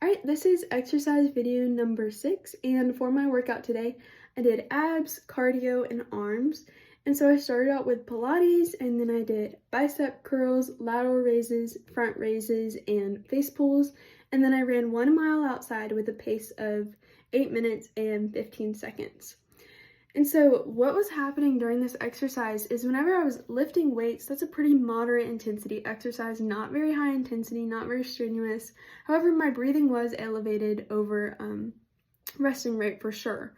Alright, this is exercise video number 6, and for my workout today, I did abs, cardio, and arms. And so I started out with Pilates, and then I did bicep curls, lateral raises, front raises, and face pulls. And then I ran 1 mile outside with a pace of 8 minutes and 15 seconds. And so what was happening during this exercise is whenever I was lifting weights, that's a pretty moderate intensity exercise, not very high intensity, not very strenuous. However, my breathing was elevated over resting rate for sure.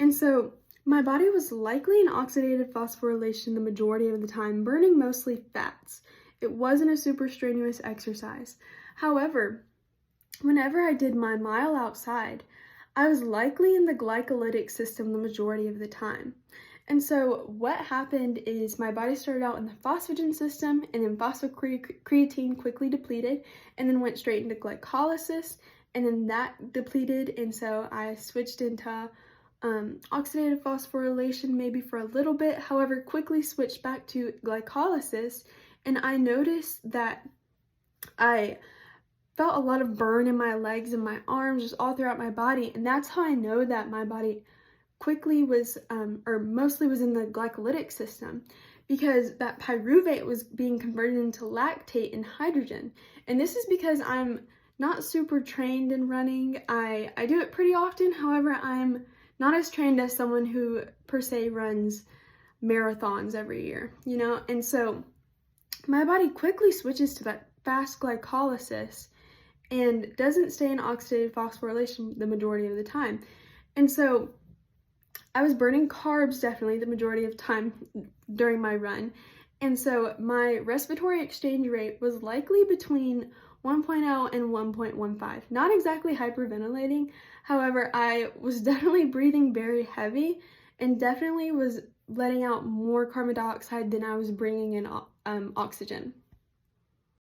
And so my body was likely in oxidative phosphorylation the majority of the time, burning mostly fats. It wasn't a super strenuous exercise. However, whenever I did my mile outside, I was likely in the glycolytic system the majority of the time. And so what happened is my body started out in the phosphagen system, and then phosphocreatine quickly depleted and then went straight into glycolysis, and then that depleted, and so I switched into oxidative phosphorylation maybe for a little bit, however quickly switched back to glycolysis, and I noticed that I felt a lot of burn in my legs and my arms, just all throughout my body. And that's how I know that my body quickly was, or mostly was in the glycolytic system, because that pyruvate was being converted into lactate and hydrogen. And this is because I'm not super trained in running. I do it pretty often. However, I'm not as trained as someone who per se runs marathons every year, And so my body quickly switches to that fast glycolysis and doesn't stay in oxidative phosphorylation the majority of the time. And so I was burning carbs definitely the majority of time during my run. And so my respiratory exchange rate was likely between 1.0 and 1.15. Not exactly hyperventilating. However, I was definitely breathing very heavy and definitely was letting out more carbon dioxide than I was bringing in oxygen.